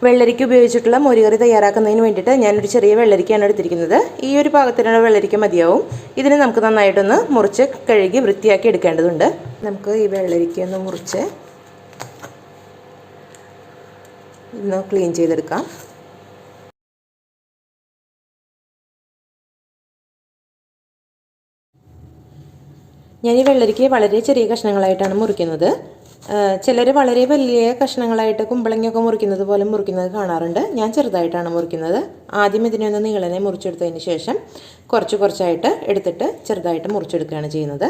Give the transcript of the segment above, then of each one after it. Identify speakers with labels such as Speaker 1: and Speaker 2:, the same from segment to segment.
Speaker 1: വെള്ളരിക്ക ഉപയോഗിച്ചിട്ടുള്ള മോരുകറി തയ്യാറാക്കുന്നതിന് വേണ്ടിയിട്ട് ഞാനൊരു ചെറിയ വെള്ളരിക്കയാണ് എടുത്തിരിക്കുന്നത്. ഈ ഒരു പാകത്തിനുള്ള വെള്ളരിക്ക മതിയാവും. ഇതിനെ നമുക്ക് നന്നായിട്ടൊന്ന് മുറിച്ച് കഴുകി വൃത്തിയാക്കി എടുക്കേണ്ടതുണ്ട്. നമുക്ക് ഈ വെള്ളരിക്ക ഒന്ന് മുറിച്ച് ഒന്ന് ക്ലീൻ ചെയ്തെടുക്കാം. ഞാൻ ഈ വെള്ളരിക്ക വളരെ ചെറിയ കഷ്ണങ്ങളായിട്ടാണ് മുറിക്കുന്നത്. ചിലർ വളരെ വലിയ കഷ്ണങ്ങളായിട്ട് കുമ്പളങ്ങയൊക്കെ മുറിക്കുന്നത് പോലെ മുറിക്കുന്നത് കാണാറുണ്ട്. ഞാൻ ചെറുതായിട്ടാണ് മുറിക്കുന്നത്. ആദ്യം ഇതിനൊന്ന് നീളനെ മുറിച്ചെടുത്തതിന് ശേഷം കുറച്ചായിട്ട് എടുത്തിട്ട് ചെറുതായിട്ട് മുറിച്ചെടുക്കുകയാണ് ചെയ്യുന്നത്.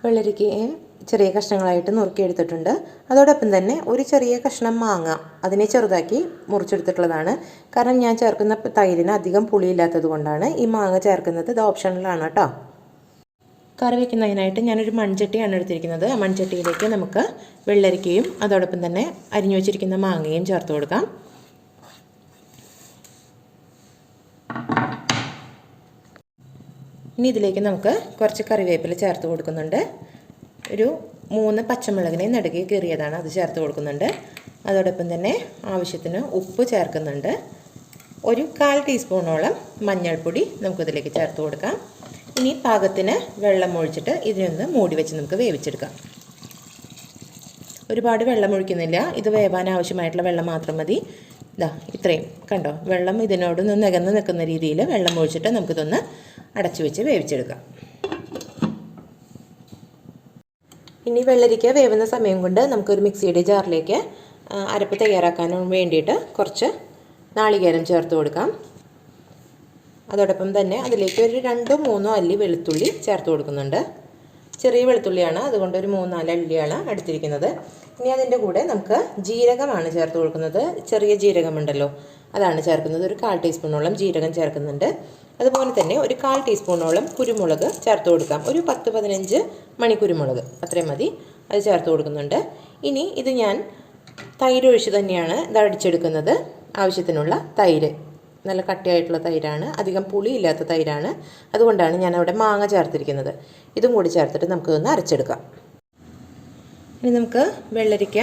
Speaker 1: വെള്ളരിക്കയെ ചെറിയ കഷ്ണങ്ങളായിട്ട് നുറുക്കിയെടുത്തിട്ടുണ്ട്. അതോടൊപ്പം തന്നെ ഒരു ചെറിയ കഷ്ണം മാങ്ങ അതിനെ ചെറുതാക്കി മുറിച്ചെടുത്തിട്ടുള്ളതാണ്. കാരണം ഞാൻ ചേർക്കുന്ന തൈരിന് അധികം പുളിയില്ലാത്തത് കൊണ്ടാണ് ഈ മാങ്ങ ചേർക്കുന്നത്. ഇത് ഓപ്ഷണലാണ് കേട്ടോ. കറി വയ്ക്കുന്നതിനായിട്ട് ഞാനൊരു മൺചട്ടിയാണ് എടുത്തിരിക്കുന്നത്. ആ മൺചട്ടിയിലേക്ക് നമുക്ക് വെള്ളരിക്കയും അതോടൊപ്പം തന്നെ അരിഞ്ഞു വെച്ചിരിക്കുന്ന മാങ്ങയും ചേർത്ത് കൊടുക്കാം. ഇനി ഇതിലേക്ക് നമുക്ക് കുറച്ച് കറിവേപ്പില ചേർത്ത് കൊടുക്കുന്നുണ്ട്. ഒരു 3 പച്ചമുളകിനെ നടുകെ കീറിയതാണ്, അത് ചേർത്ത് കൊടുക്കുന്നുണ്ട്. അതോടൊപ്പം തന്നെ ആവശ്യത്തിന് ഉപ്പ് ചേർക്കുന്നുണ്ട്. ഒരു 1/4 ടീസ്പൂണോളം മഞ്ഞൾപ്പൊടി നമുക്കിതിലേക്ക് ചേർത്ത് കൊടുക്കാം. ഇനി പാകത്തിന് വെള്ളം ഒഴിച്ചിട്ട് ഇതിനൊന്ന് മൂടി വെച്ച് നമുക്ക് വേവിച്ചെടുക്കാം. ഒരുപാട് വെള്ളം ഒഴിക്കുന്നില്ല, ഇത് വേവാൻ ആവശ്യമായിട്ടുള്ള വെള്ളം മാത്രം മതി. ഇതാ ഇത്രയും കണ്ടോ, വെള്ളം ഇതിനോടൊന്ന് നികന്ന് നിൽക്കുന്ന രീതിയിൽ വെള്ളം ഒഴിച്ചിട്ട് നമുക്കിതൊന്ന് അടച്ചു വെച്ച് വേവിച്ചെടുക്കാം. ഇനി വെള്ളരിക്ക വേവുന്ന സമയം കൊണ്ട് നമുക്കൊരു മിക്സിയുടെ ജാറിലേക്ക് അരപ്പ് തയ്യാറാക്കാൻ വേണ്ടിയിട്ട് കുറച്ച് നാളികേരം ചേർത്ത് കൊടുക്കാം. അതോടൊപ്പം തന്നെ അതിലേക്ക് ഒരു 2-3 അല്ലി വെളുത്തുള്ളി ചേർത്ത് കൊടുക്കുന്നുണ്ട്. ചെറിയ വെളുത്തുള്ളിയാണ്, അതുകൊണ്ട് ഒരു 3-4 അല്ലിയാണ് എടുത്തിരിക്കുന്നത്. ഇനി അതിൻ്റെ കൂടെ നമുക്ക് ജീരകമാണ് ചേർത്ത് കൊടുക്കുന്നത്. ചെറിയ ജീരകമുണ്ടല്ലോ, അതാണ് ചേർക്കുന്നത്. ഒരു 1/4 ടീസ്പൂണോളം ജീരകം ചേർക്കുന്നുണ്ട്. അതുപോലെ തന്നെ ഒരു 1/4 ടീസ്പൂണോളം കുരുമുളക് ചേർത്ത് കൊടുക്കാം. ഒരു 10-15 മണിക്കുരുമുളക് അത്രയും മതി, അത് ചേർത്ത് കൊടുക്കുന്നുണ്ട്. ഇനി ഇത് ഞാൻ തൈര് ഒഴിച്ച് തന്നെയാണ് ഇത് അടിച്ചെടുക്കുന്നത്. ആവശ്യത്തിനുള്ള തൈര്, നല്ല കട്ടിയായിട്ടുള്ള തൈരാണ്, അധികം പുളിയില്ലാത്ത തൈരാണ്. അതുകൊണ്ടാണ് ഞാൻ അവിടെ മാങ്ങ ചേർത്തിരിക്കുന്നത്. ഇതും കൂടി ചേർത്തിട്ട് നമുക്കിതൊന്ന് അരച്ചെടുക്കാം. ഇനി നമുക്ക് വെള്ളരിക്ക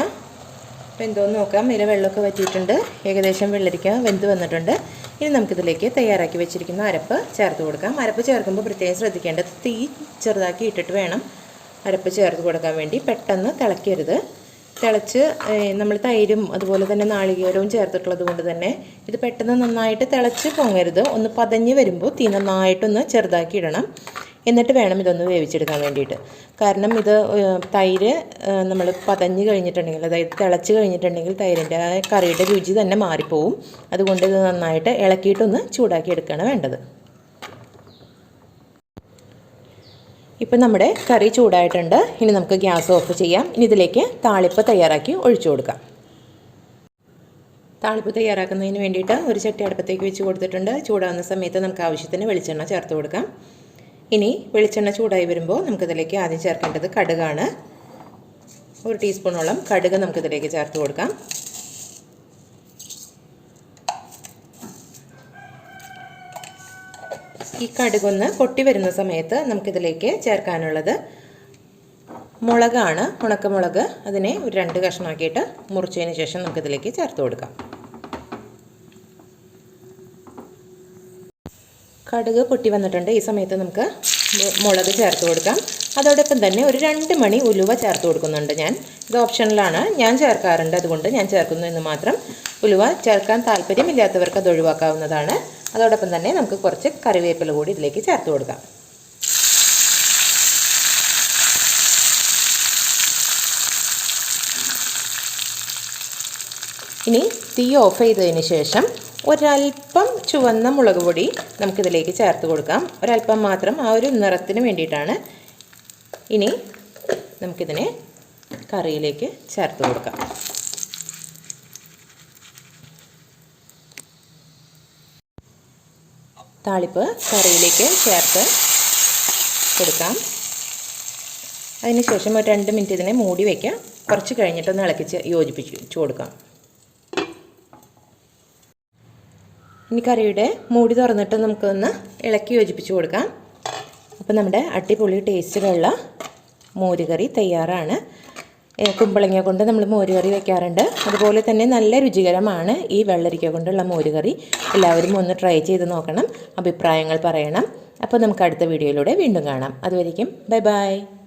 Speaker 1: വെന്തോന്ന് നോക്കാം. ഇതിലെ വെള്ളമൊക്കെ വറ്റിയിട്ടുണ്ട്, ഏകദേശം വെള്ളരിക്ക വെന്ത് വന്നിട്ടുണ്ട്. ഇനി നമുക്കിതിലേക്ക് തയ്യാറാക്കി വെച്ചിരിക്കുന്ന അരപ്പ് ചേർത്ത് കൊടുക്കാം. അരപ്പ് ചേർക്കുമ്പോൾ പ്രത്യേകം ശ്രദ്ധിക്കേണ്ടത് തീ ചെറുതാക്കി ഇട്ടിട്ട് വേണം അരപ്പ് ചേർത്ത് കൊടുക്കാൻ വേണ്ടി. പെട്ടെന്ന് തിളക്കരുത്. തിളച്ച് നമ്മൾ തൈരും അതുപോലെ തന്നെ നാളികേരവും ചേർത്തിട്ടുള്ളത് കൊണ്ട് തന്നെ ഇത് പെട്ടെന്ന് നന്നായിട്ട് തിളച്ച് പൊങ്ങരുത്. ഒന്ന് പതഞ്ഞ് വരുമ്പോൾ തീ നന്നായിട്ടൊന്ന് ചെറുതാക്കി ഇടണം. എന്നിട്ട് വേണം ഇതൊന്ന് വേവിച്ചെടുക്കാൻ വേണ്ടിയിട്ട്. കാരണം ഇത് തൈര് നമ്മൾ പതഞ്ഞ് കഴിഞ്ഞിട്ടുണ്ടെങ്കിൽ, അതായത് തിളച്ച് കഴിഞ്ഞിട്ടുണ്ടെങ്കിൽ തൈരിൻ്റെ കറിയുടെ രുചി തന്നെ മാറിപ്പോവും. അതുകൊണ്ട് ഇത് നന്നായിട്ട് ഇളക്കിയിട്ടൊന്ന് ചൂടാക്കി എടുക്കുകയാണ് വേണ്ടത്. ഇപ്പം നമ്മുടെ കറി ചൂടായിട്ടുണ്ട്. ഇനി നമുക്ക് ഗ്യാസ് ഓഫ് ചെയ്യാം. ഇനി ഇതിലേക്ക് താളിപ്പ് തയ്യാറാക്കി ഒഴിച്ചു കൊടുക്കാം. താളിപ്പ് തയ്യാറാക്കുന്നതിന് വേണ്ടിയിട്ട് ഒരു ചട്ടി അടുപ്പത്തേക്ക് വെച്ച് കൊടുത്തിട്ടുണ്ട്. ചൂടാകുന്ന സമയത്ത് നമുക്ക് ആവശ്യത്തിന് വെളിച്ചെണ്ണ ചേർത്ത് കൊടുക്കാം. ഇനി വെളിച്ചെണ്ണ ചൂടായി വരുമ്പോൾ നമുക്കിതിലേക്ക് ആദ്യം ചേർക്കേണ്ടത് കടുകാണ്. 1 ടീസ്പൂണോളം കടുക് നമുക്കിതിലേക്ക് ചേർത്ത് കൊടുക്കാം. ഈ കടുകൊന്ന് പൊട്ടി വരുന്ന സമയത്ത് നമുക്കിതിലേക്ക് ചേർക്കാനുള്ളത് മുളകാണ്, ഉണക്കമുളക്. അതിനെ ഒരു 2 കഷ്ണമാക്കിയിട്ട് മുറിച്ചതിന് ശേഷം നമുക്കിതിലേക്ക് ചേർത്ത് കൊടുക്കാം. കടുക് പൊട്ടി വന്നിട്ടുണ്ട്. ഈ സമയത്ത് നമുക്ക് മുളക് ചേർത്ത് കൊടുക്കാം. അതോടൊപ്പം തന്നെ ഒരു 2 മണി ഉലുവ ചേർത്ത് കൊടുക്കുന്നുണ്ട് ഞാൻ. ഇത് ഓപ്ഷണലാണ്, ഞാൻ ചേർക്കാറുണ്ട്, അതുകൊണ്ട് ഞാൻ ചേർക്കുന്നു എന്ന് മാത്രം. ഉലുവ ചേർക്കാൻ താല്പര്യമില്ലാത്തവർക്ക് അത് ഒഴിവാക്കാവുന്നതാണ്. അതോടൊപ്പം തന്നെ നമുക്ക് കുറച്ച് കറിവേപ്പില കൂടി ഇതിലേക്ക് ചേർത്ത് കൊടുക്കാം. ഇനി തീ ഓഫ് ചെയ്തതിന് ശേഷം ഒരൽപ്പം ചുവന്ന മുളക് പൊടി നമുക്കിതിലേക്ക് ചേർത്ത് കൊടുക്കാം. ഒരൽപ്പം മാത്രം, ആ ഒരു നിറത്തിന് വേണ്ടിയിട്ടാണ്. ഇനി നമുക്കിതിനെ കറിയിലേക്ക് ചേർത്ത് കൊടുക്കാം. താളിപ്പ് കറിയിലേക്ക് ചേർത്ത് കൊടുക്കാം. അതിനുശേഷം ഒരു 2 മിനിറ്റ് ഇതിനെ മൂടി വയ്ക്കാം. കുറച്ച് കഴിഞ്ഞിട്ടൊന്ന് ഇളക്കിച്ച് യോജിപ്പിച്ച് കൊടുക്കാം. ഇനി കറിയുടെ മൂടി തുറന്നിട്ട് നമുക്കൊന്ന് ഇളക്കി യോജിപ്പിച്ച് കൊടുക്കാം. അപ്പോൾ നമ്മുടെ അടിപൊളി ടേസ്റ്റിലുള്ള മോരുകറി തയ്യാറാണ്. കുമ്പളങ്ങ കൊണ്ട് നമ്മൾ മോരുകറി വയ്ക്കാറുണ്ട്. അതുപോലെ തന്നെ നല്ല രുചികരമാണ് ഈ വെള്ളരിക്ക കൊണ്ടുള്ള മോരുകറി. എല്ലാവരും ഒന്ന് ട്രൈ ചെയ്ത് നോക്കണം, അഭിപ്രായങ്ങൾ പറയണം. അപ്പോൾ നമുക്ക് അടുത്ത വീഡിയോയിലൂടെ വീണ്ടും കാണാം. അതുവരേക്കും ബൈ ബൈ.